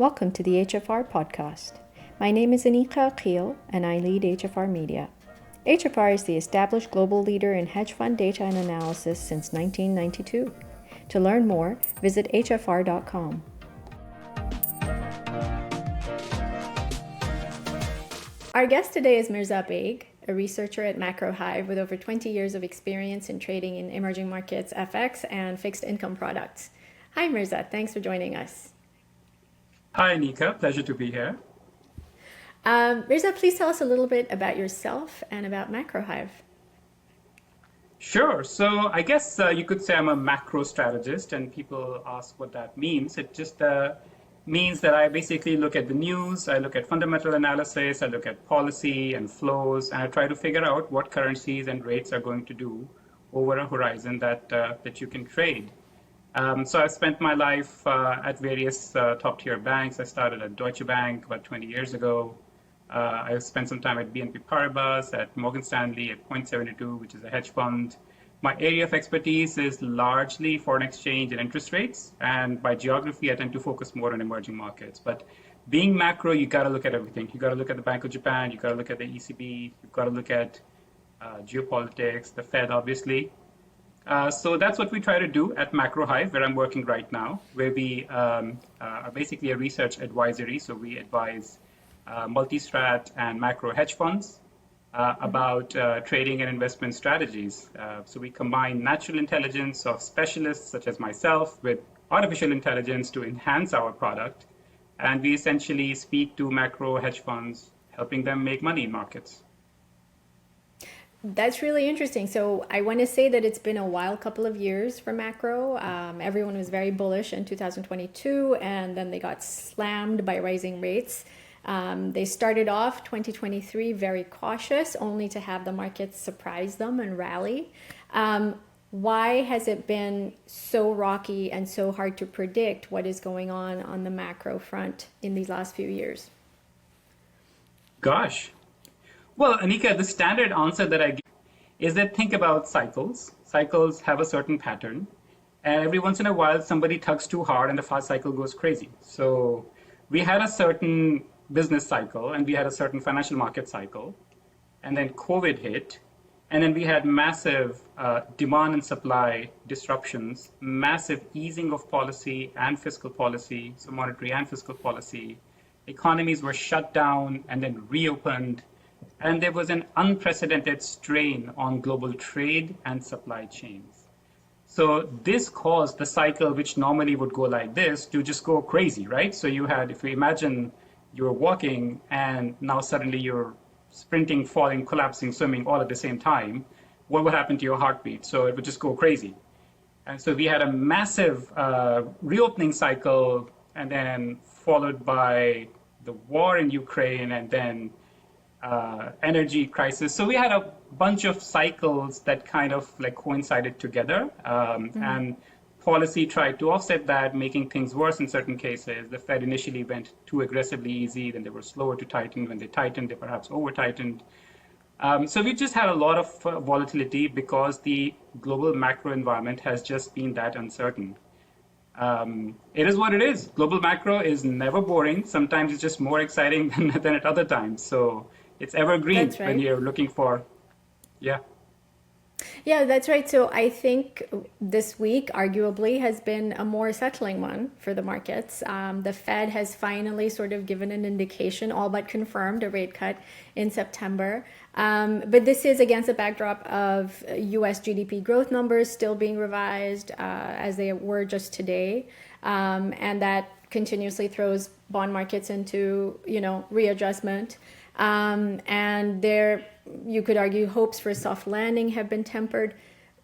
Welcome to the HFR podcast. My name is Anika Akhil and I lead HFR Media. HFR is the established global leader in hedge fund data and analysis since 1992. To learn more, visit hfr.com. Our guest today is Mirza Baig, a researcher at Macro Hive with over 20 years of experience in trading in emerging markets, FX, and fixed income products. Hi, Mirza. Thanks for joining us. Hi, Anika. Pleasure to be here. Mirza, please tell us a little bit about yourself and about Macro Hive. Sure. So I guess you could say I'm a macro strategist, and people ask what that means. It just means that I basically look at the news, I look at fundamental analysis, I look at policy and flows, and I try to figure out what currencies and rates are going to do over a horizon that you can trade. So I've spent my life at various top-tier banks. I started at Deutsche Bank about 20 years ago. I've spent some time at BNP Paribas, at Morgan Stanley, at Point72, which is a hedge fund. My area of expertise is largely foreign exchange and interest rates. And by geography, I tend to focus more on emerging markets. But being macro, you got to look at everything. You got to look at the Bank of Japan. You got to look at the ECB. You've got to look at geopolitics, the Fed, obviously. So that's what we try to do at Macro Hive, where I'm working right now, where we are basically a research advisory. So we advise multi-strat and macro hedge funds about trading and investment strategies. So we combine natural intelligence of specialists such as myself with artificial intelligence to enhance our product. And we essentially speak to macro hedge funds, helping them make money in markets. That's really interesting. So I want to say that it's been a wild couple of years for macro. Everyone was very bullish in 2022, and then they got slammed by rising rates. They started off 2023 very cautious, only to have the markets surprise them and rally. Why has it been so rocky and so hard to predict what is going on the macro front in these last few years? Gosh. Well, Anika, the standard answer that I give is that think about cycles. Cycles have a certain pattern, and every once in a while somebody tugs too hard and the fast cycle goes crazy. So we had a certain business cycle and we had a certain financial market cycle, and then COVID hit, and then we had massive demand and supply disruptions, massive easing of policy and fiscal policy, so monetary and fiscal policy. Economies were shut down and then reopened. And there was an unprecedented strain on global trade and supply chains. So this caused the cycle, which normally would go like this, to just go crazy, right? So you had, if you imagine you're walking and now suddenly you're sprinting, falling, collapsing, swimming all at the same time, what would happen to your heartbeat? So it would just go crazy. And so we had a massive reopening cycle, and then followed by the war in Ukraine, and then energy crisis. So we had a bunch of cycles that kind of like coincided together, and policy tried to offset that, making things worse in certain cases. The Fed initially went too aggressively easy, then they were slower to tighten. When they tightened, they perhaps over-tightened. So we just had a lot of volatility because the global macro environment has just been that uncertain. It is what it is. Global macro is never boring. Sometimes it's just more exciting than at other times. So it's evergreen. That's right. When you're looking for, yeah. Yeah, that's right. So I think this week arguably has been a more settling one for the markets. The Fed has finally sort of given an indication, all but confirmed, a rate cut in September. But this is against a backdrop of US GDP growth numbers still being revised as they were just today. And that continuously throws bond markets into, readjustment. And there, you could argue, hopes for a soft landing have been tempered.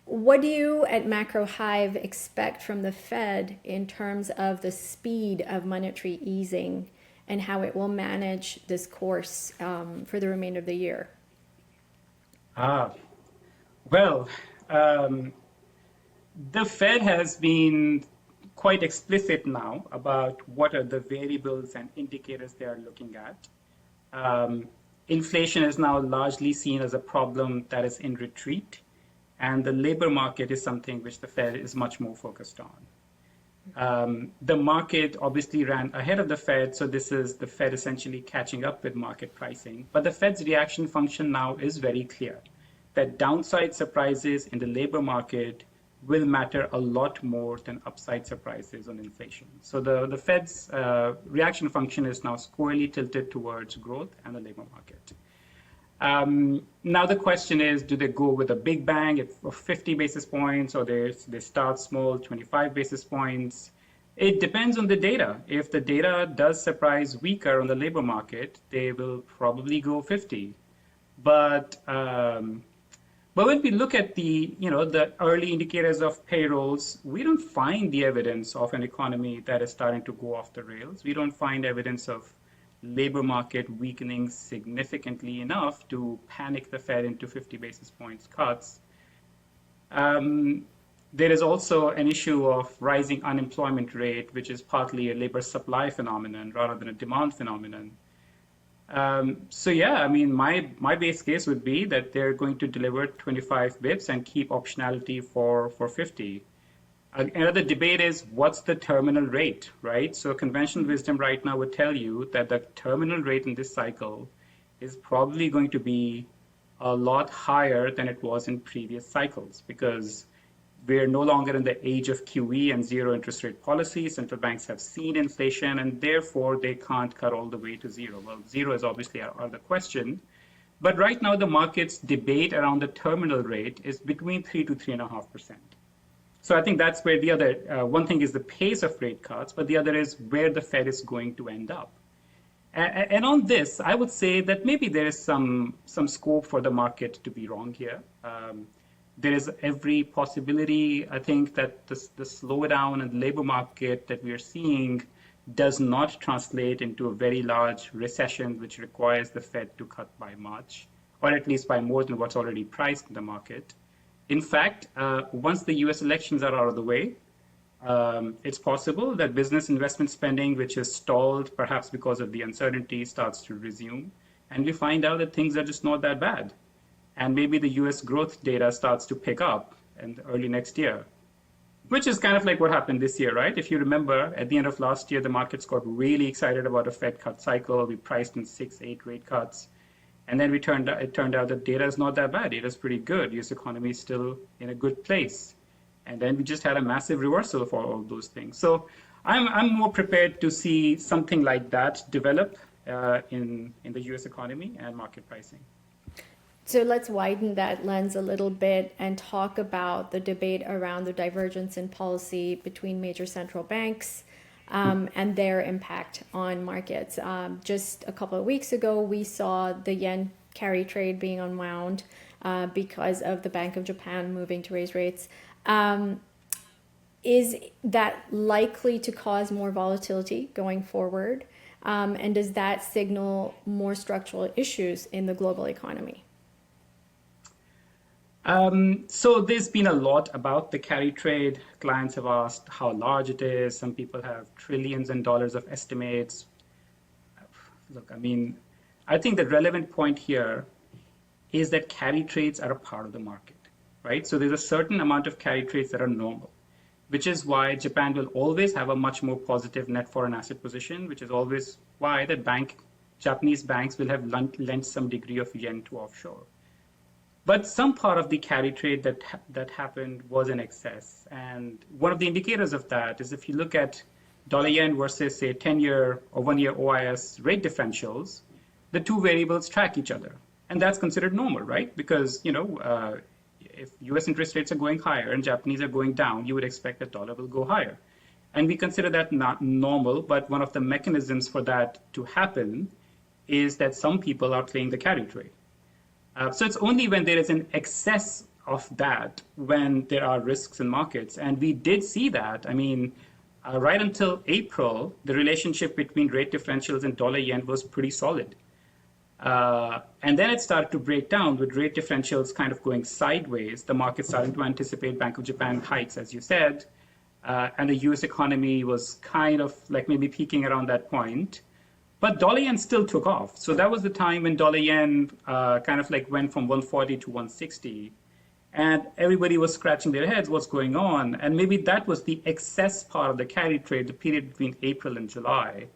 What do you at Macro Hive expect from the Fed in terms of the speed of monetary easing and how it will manage this course for the remainder of the year? Well, the Fed has been quite explicit now about what are the variables and indicators they are looking at. Inflation is now largely seen as a problem that is in retreat, and the labor market is something which the Fed is much more focused on. The market obviously ran ahead of the Fed, so this is the Fed essentially catching up with market pricing. But the Fed's reaction function now is very clear that downside surprises in the labor market will matter a lot more than upside surprises on inflation. So the Fed's reaction function is now squarely tilted towards growth and the labor market. Now the question is, do they go with a big bang of 50 basis points, or they start small, 25 basis points? It depends on the data. If the data does surprise weaker on the labor market, they will probably go 50. But when we look at the early indicators of payrolls, we don't find the evidence of an economy that is starting to go off the rails. We don't find evidence of labor market weakening significantly enough to panic the Fed into 50 basis points cuts. There is also an issue of rising unemployment rate, which is partly a labor supply phenomenon rather than a demand phenomenon. So yeah, I mean, my base case would be that they're going to deliver 25 bips and keep optionality for 50. Another debate is, what's the terminal rate, right? So conventional wisdom right now would tell you that the terminal rate in this cycle is probably going to be a lot higher than it was in previous cycles, because we're no longer in the age of QE and zero interest rate policy. Central banks have seen inflation, and therefore they can't cut all the way to zero. Well, zero is obviously out of the question. But right now, the market's debate around the terminal rate is between 3 to 3.5%. So I think that's where the other, one thing is the pace of rate cuts, but the other is where the Fed is going to end up. And on this, I would say that maybe there is some scope for the market to be wrong here. There is every possibility, I think, that the slowdown in the labor market that we are seeing does not translate into a very large recession, which requires the Fed to cut by much, or at least by more than what's already priced in the market. In fact, once the US elections are out of the way, it's possible that business investment spending, which is stalled perhaps because of the uncertainty, starts to resume. And we find out that things are just not that bad. And maybe the US growth data starts to pick up in early next year, which is kind of like what happened this year, right? If you remember, at the end of last year, the markets got really excited about a Fed cut cycle. We priced in 6, 8 rate cuts. And then it turned out that data is not that bad. Data is pretty good. US economy is still in a good place. And then we just had a massive reversal for all of those things. So I'm more prepared to see something like that develop in the US economy and market pricing. So let's widen that lens a little bit and talk about the debate around the divergence in policy between major central banks and their impact on markets. Just a couple of weeks ago, we saw the yen carry trade being unwound because of the Bank of Japan moving to raise rates. Is that likely to cause more volatility going forward? And does that signal more structural issues in the global economy? So there's been a lot about the carry trade. Clients have asked how large it is. Some people have trillions and dollars of estimates. Look, I mean, I think the relevant point here is that carry trades are a part of the market, right? So there's a certain amount of carry trades that are normal, which is why Japan will always have a much more positive net foreign asset position, which is always why the Japanese banks will have lent some degree of yen to offshore. But some part of the carry trade that happened was in excess. And one of the indicators of that is if you look at dollar yen versus, say, 10-year or 1-year OIS rate differentials, the two variables track each other. And that's considered normal, right? Because, if US interest rates are going higher and Japanese are going down, you would expect that dollar will go higher. And we consider that not normal, but one of the mechanisms for that to happen is that some people are playing the carry trade. So it's only when there is an excess of that when there are risks in markets. And we did see that. I mean, right until April, the relationship between rate differentials and dollar yen was pretty solid. And then it started to break down with rate differentials kind of going sideways. The market starting to anticipate Bank of Japan hikes, as you said. And the US economy was kind of like maybe peaking around that point. But dollar yen still took off. So that was the time when dollar yen kind of like went from 140 to 160. And everybody was scratching their heads, what's going on? And maybe that was the excess part of the carry trade, the period between April and July.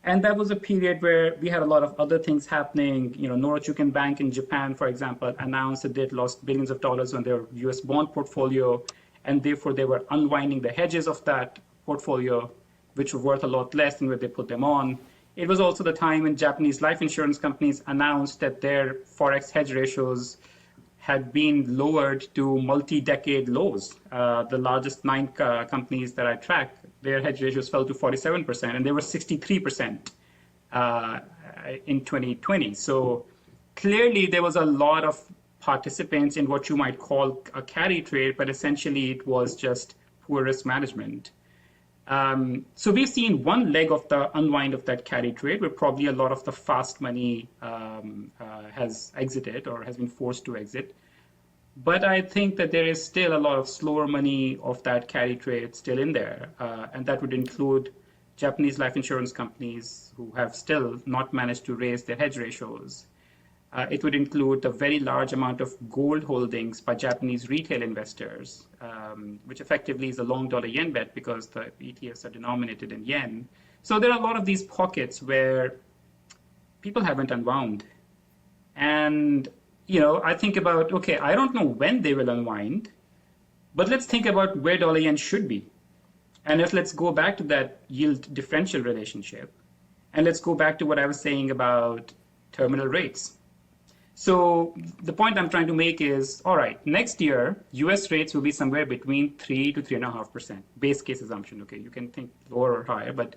And that was a period where we had a lot of other things happening. Norochuken Bank in Japan, for example, announced that they'd lost billions of dollars on their US bond portfolio, and therefore they were unwinding the hedges of that portfolio, which were worth a lot less than what they put them on. It was also the time when Japanese life insurance companies announced that their forex hedge ratios had been lowered to multi-decade lows. The largest 9 companies that I track, their hedge ratios fell to 47%, and they were 63% in 2020. So clearly there was a lot of participants in what you might call a carry trade, but essentially it was just poor risk management. So we've seen one leg of the unwind of that carry trade, where probably a lot of the fast money has exited or has been forced to exit. But I think that there is still a lot of slower money of that carry trade still in there. And that would include Japanese life insurance companies who have still not managed to raise their hedge ratios. It would include a very large amount of gold holdings by Japanese retail investors, which effectively is a long dollar yen bet because the ETFs are denominated in yen. So there are a lot of these pockets where people haven't unwound. And, I think about, okay, I don't know when they will unwind, but let's think about where dollar yen should be. And let's go back to that yield differential relationship. And let's go back to what I was saying about terminal rates. So the point I'm trying to make is, all right, next year, US rates will be somewhere between 3 to 3.5%, base case assumption. Okay, you can think lower or higher, but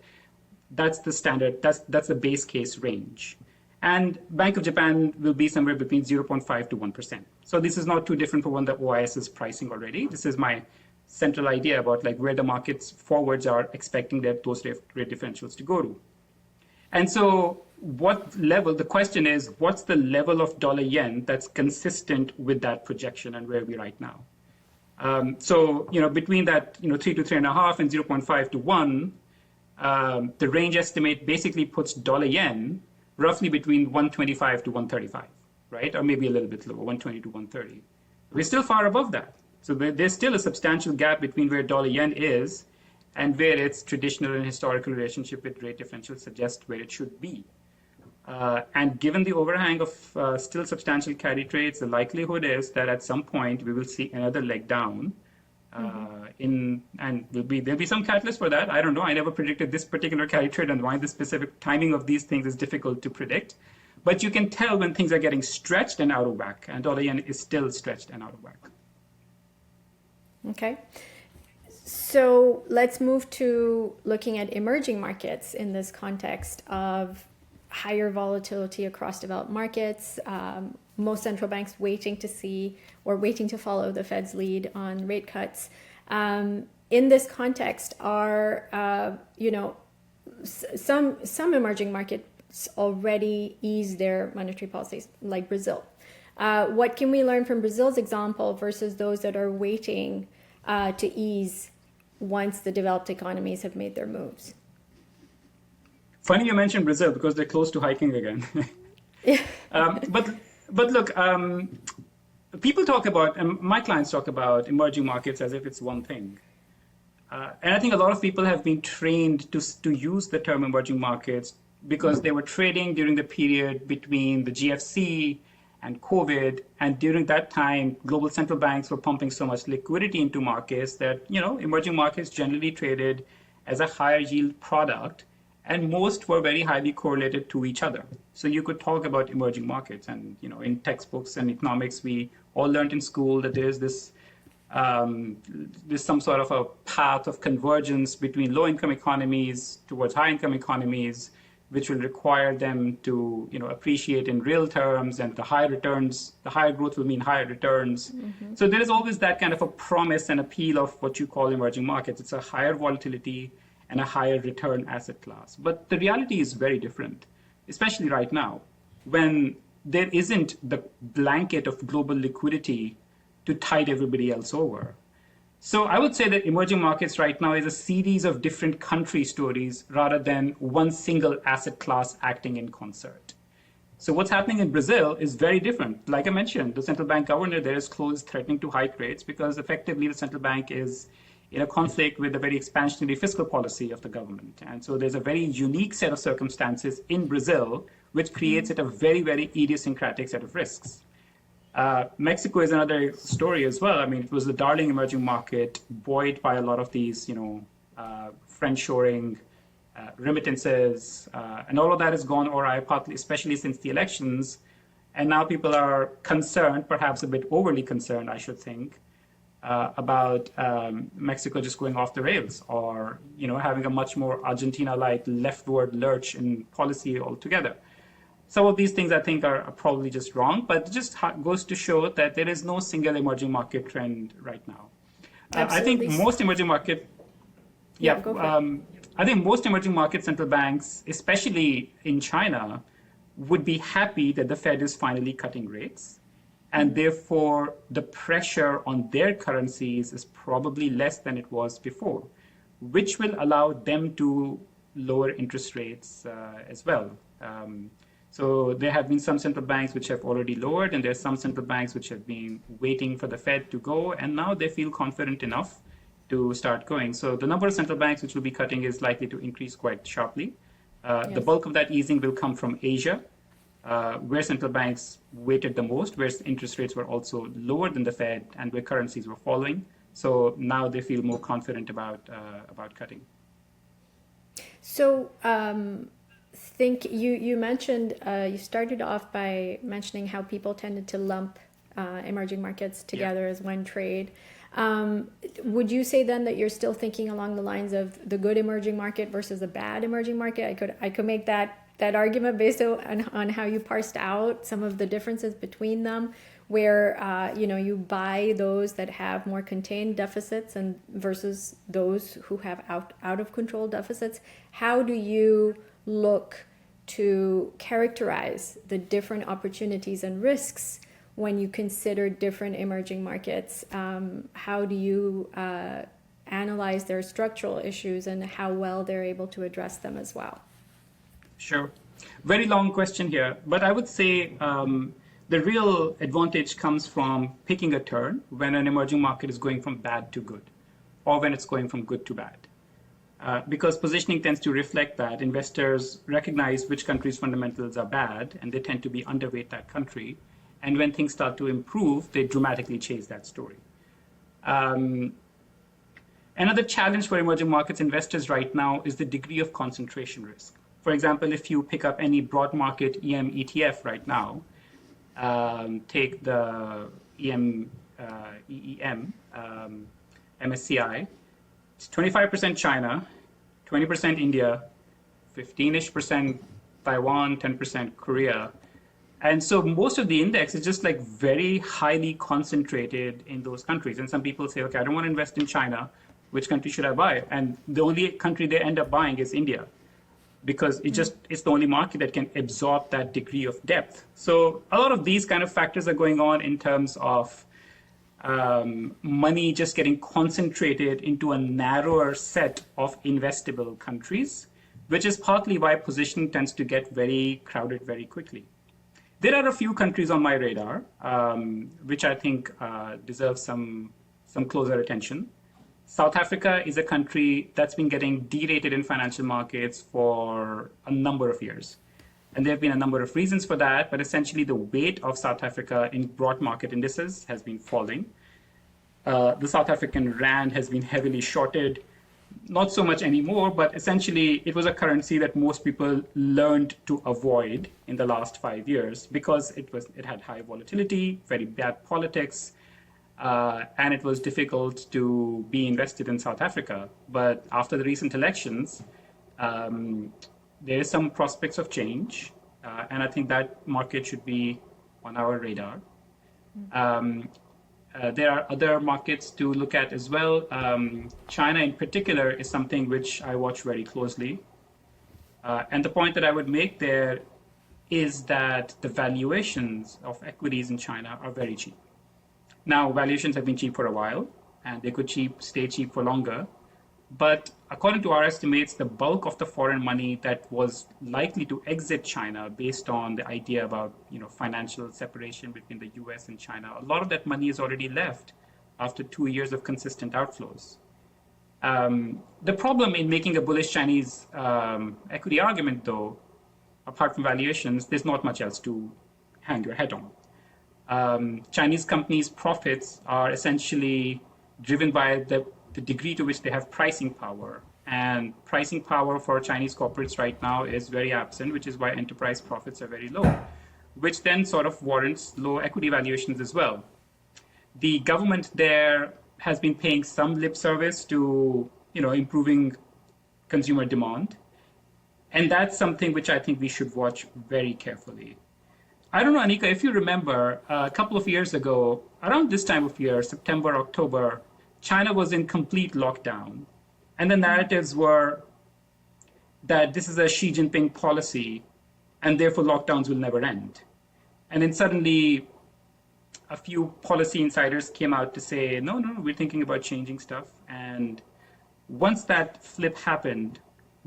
that's the standard, that's the base case range. And Bank of Japan will be somewhere between 0.5 to 1%. So this is not too different from what the OIS is pricing already. This is my central idea about like where the markets forwards are expecting those rate differentials to go to. And so what level, the question is, what's the level of dollar yen that's consistent with that projection and where we're right now? So, between that, 3 to 3.5 and 0.5 to 1, the range estimate basically puts dollar yen roughly between 125 to 135, right? Or maybe a little bit lower, 120 to 130. We're still far above that. So there's still a substantial gap between where dollar yen is and where its traditional and historical relationship with rate differential suggests where it should be. And given the overhang of still substantial carry trades, the likelihood is that at some point we will see another leg down. And there'll be some catalyst for that. I don't know. I never predicted this particular carry trade, and why the specific timing of these things is difficult to predict. But you can tell when things are getting stretched and out of whack, and dollar yen is still stretched and out of whack. Okay. So let's move to looking at emerging markets in this context of higher volatility across developed markets. Most central banks waiting to follow the Fed's lead on rate cuts. In this context, are some emerging markets already ease their monetary policies, like Brazil. What can we learn from Brazil's example versus those that are waiting to ease once the developed economies have made their moves? Funny you mentioned Brazil because they're close to hiking again. Yeah. But look, people talk about, and my clients talk about emerging markets as if it's one thing. And I think a lot of people have been trained to use the term emerging markets because they were trading during the period between the GFC and COVID. And during that time, global central banks were pumping so much liquidity into markets that, emerging markets generally traded as a higher yield product. And most were very highly correlated to each other. So you could talk about emerging markets, and in textbooks and economics, we all learned in school that there's some sort of a path of convergence between low-income economies towards high-income economies, which will require them to appreciate in real terms, and the higher growth will mean higher returns. Mm-hmm. So there is always that kind of a promise and appeal of what you call emerging markets. It's a higher volatility and a higher return asset class. But the reality is very different, especially right now, when there isn't the blanket of global liquidity to tide everybody else over. So I would say that emerging markets right now is a series of different country stories rather than one single asset class acting in concert. So what's happening in Brazil is very different. Like I mentioned, the central bank governor there is close threatening to hike rates because effectively the central bank is in a conflict with the very expansionary fiscal policy of the government. And so there's a very unique set of circumstances in Brazil, which creates it a very, very idiosyncratic set of risks. Mexico is another story as well. I mean, it was the darling emerging market, buoyed by a lot of these, friend-shoring remittances, and all of that has gone awry, partly, especially since the elections. And now people are concerned, perhaps a bit overly concerned, I should think, about Mexico just going off the rails, or having a much more Argentina-like leftward lurch in policy altogether. Some of these things I think are probably just wrong, but it just goes to show that there is no single emerging market trend right now. I think most emerging market, I think most emerging market central banks, especially in China, would be happy that the Fed is finally cutting rates. And therefore, the pressure on their currencies is probably less than it was before, which will allow them to lower interest rates as well. So there have been some central banks which have already lowered, and there are some central banks which have been waiting for the Fed to go, and now they feel confident enough to start going. So the number of central banks which will be cutting is likely to increase quite sharply. The bulk of that easing will come from Asia, where central banks waited the most, where interest rates were also lower than the Fed, and where currencies were falling. So now they feel more confident about cutting. So think you mentioned, you started off by mentioning how people tended to lump emerging markets together as one trade. Would you say then that you're still thinking along the lines of the good emerging market versus a bad emerging market? I could make that argument based on how you parsed out some of the differences between them, where you buy those that have more contained deficits and versus those who have out of control deficits. How do you look to characterize the different opportunities and risks when you consider different emerging markets? How do you analyze their structural issues and how well they're able to address them as well? Sure. Very long question here, but I would say the real advantage comes from picking a turn when an emerging market is going from bad to good, or when it's going from good to bad. Because positioning tends to reflect that. Investors recognize which country's fundamentals are bad, and they tend to be underweight that country. And when things start to improve, they dramatically change that story. Another challenge for emerging markets investors right now is the degree of concentration risk. For example, if you pick up any broad market EM ETF right now, take the EEM, MSCI, it's 25% China, 20% India, 15-ish% Taiwan, 10% Korea. And so most of the index is just like very highly concentrated in those countries. And some people say, okay, I don't want to invest in China. Which country should I buy? And the only country they end up buying is India, because it's the only market that can absorb that degree of depth. So a lot of these kind of factors are going on in terms of money just getting concentrated into a narrower set of investable countries, which is partly why positioning tends to get very crowded very quickly. There are a few countries on my radar, which I think deserve some closer attention. South Africa is a country that's been getting derated in financial markets for a number of years. And there have been a number of reasons for that, but essentially the weight of South Africa in broad market indices has been falling. The South African rand has been heavily shorted, not so much anymore, but essentially it was a currency that most people learned to avoid in the last 5 years because it had high volatility, very bad politics, and it was difficult to be invested in South Africa. But after the recent elections, there is some prospects of change, and I think that market should be on our radar. There are other markets to look at as well. China in particular is something which I watch very closely. And the point that I would make there is that the valuations of equities in China are very cheap. Now, valuations have been cheap for a while, and they could stay cheap for longer. But according to our estimates, the bulk of the foreign money that was likely to exit China based on the idea about financial separation between the US and China, a lot of that money is already left after 2 years of consistent outflows. The problem in making a bullish Chinese equity argument, though, apart from valuations, there's not much else to hang your head on. Chinese companies' profits are essentially driven by the degree to which they have pricing power. And pricing power for Chinese corporates right now is very absent, which is why enterprise profits are very low, which then sort of warrants low equity valuations as well. The government there has been paying some lip service to improving consumer demand. And that's something which I think we should watch very carefully. I don't know, Anika, if you remember, a couple of years ago, around this time of year, September, October, China was in complete lockdown. And the narratives were that this is a Xi Jinping policy, and therefore lockdowns will never end. And then suddenly, a few policy insiders came out to say, no, we're thinking about changing stuff. And once that flip happened,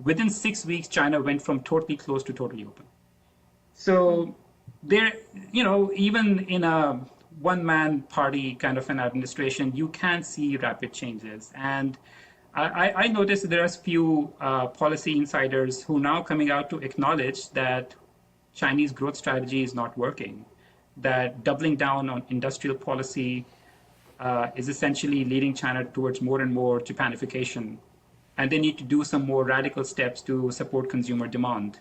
within 6 weeks, China went from totally closed to totally open. So there, even in a one-man party kind of an administration, you can see rapid changes. And I noticed that there are a few policy insiders who now coming out to acknowledge that Chinese growth strategy is not working, that doubling down on industrial policy is essentially leading China towards more and more Japanification, and they need to do some more radical steps to support consumer demand.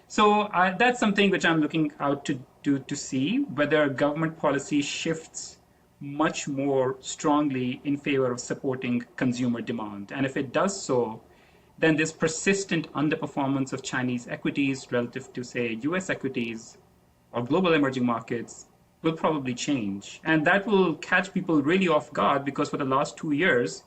So that's something which I'm looking out to see, whether government policy shifts much more strongly in favor of supporting consumer demand. And if it does so, then this persistent underperformance of Chinese equities relative to, say, US equities or global emerging markets will probably change. And that will catch people really off guard, because for the last 2 years,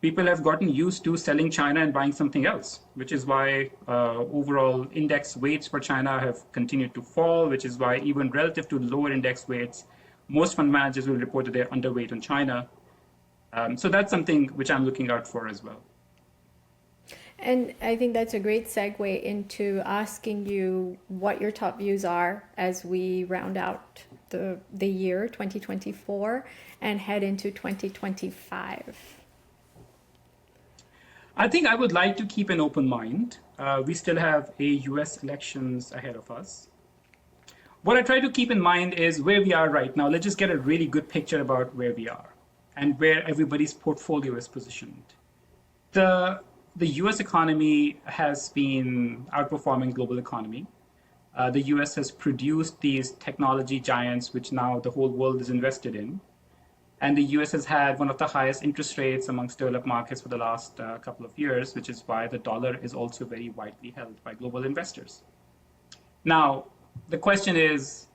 people have gotten used to selling China and buying something else, which is why overall index weights for China have continued to fall, which is why even relative to lower index weights, most fund managers will report that they're underweight on China. So that's something which I'm looking out for as well. And I think that's a great segue into asking you what your top views are as we round out the year 2024 and head into 2025. I think I would like to keep an open mind. We still have a US elections ahead of us. What I try to keep in mind is where we are right now. Let's just get a really good picture about where we are and where everybody's portfolio is positioned. The US economy has been outperforming global economy. The US has produced these technology giants, which now the whole world is invested in. And the US has had one of the highest interest rates amongst developed markets for the last couple of years, which is why the dollar is also very widely held by global investors. Now, the question is,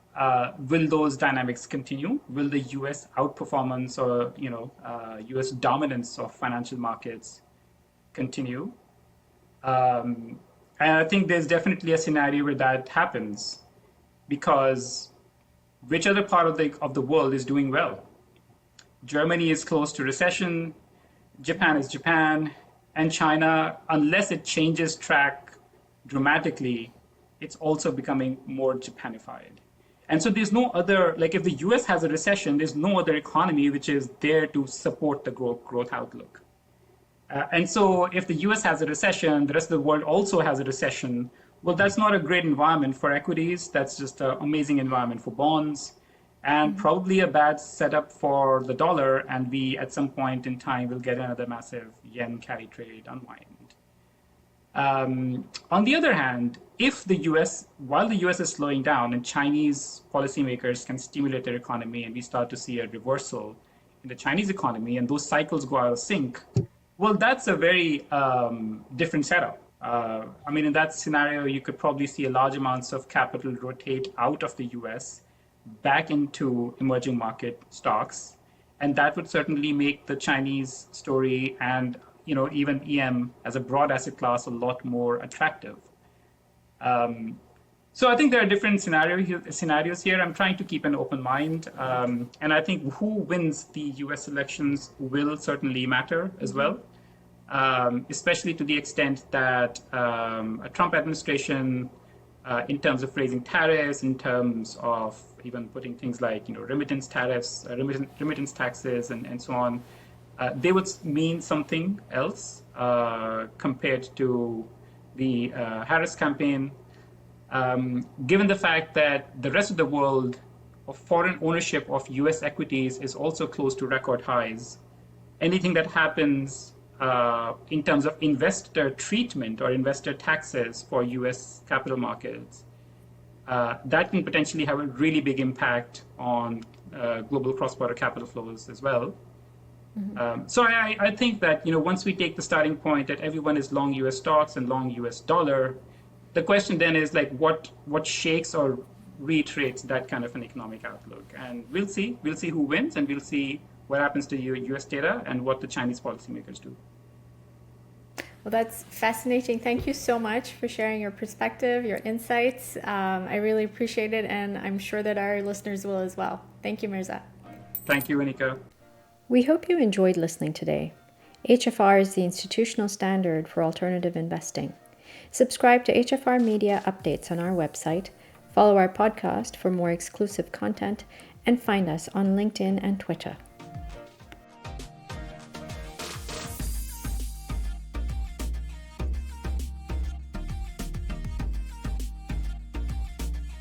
will those dynamics continue? Will the US outperformance or US dominance of financial markets continue? And I think there's definitely a scenario where that happens, because which other part of the world is doing well? Germany is close to recession, Japan is Japan, and China, unless it changes track dramatically, it's also becoming more Japanified. And so there's no other, like if the US has a recession, there's no other economy which is there to support the growth outlook. And so if the US has a recession, the rest of the world also has a recession, well, that's not a great environment for equities. That's just an amazing environment for bonds, and probably a bad setup for the dollar. And we, at some point in time, will get another massive yen carry trade unwind. On the other hand, if the US, while the US is slowing down and Chinese policymakers can stimulate their economy and we start to see a reversal in the Chinese economy and those cycles go out of sync, well, that's a very different setup. I mean, in that scenario, you could probably see a large amounts of capital rotate out of the US back into emerging market stocks. And that would certainly make the Chinese story and even EM as a broad asset class a lot more attractive. So I think there are different scenarios here. I'm trying to keep an open mind. And I think who wins the US elections will certainly matter as well. especially to the extent that a Trump administration, in terms of raising tariffs, in terms of even putting things like remittance tariffs, remittance taxes, and so on, they would mean something else compared to the Harris campaign. Given the fact that the rest of the world of foreign ownership of US equities is also close to record highs, anything that happens in terms of investor treatment or investor taxes for US capital markets, that can potentially have a really big impact on global cross-border capital flows as well. So I think that once we take the starting point that everyone is long US stocks and long US dollar, the question then is like what shakes or reiterates that kind of an economic outlook. And we'll see who wins, and we'll see what happens to US data and what the Chinese policymakers do. Well, that's fascinating. Thank you so much for sharing your perspective, your insights. I really appreciate it, and I'm sure that our listeners will as well. Thank you, Mirza. Thank you, Anika. We hope you enjoyed listening today. HFR is the institutional standard for alternative investing. Subscribe to HFR Media updates on our website, follow our podcast for more exclusive content, and find us on LinkedIn and Twitter.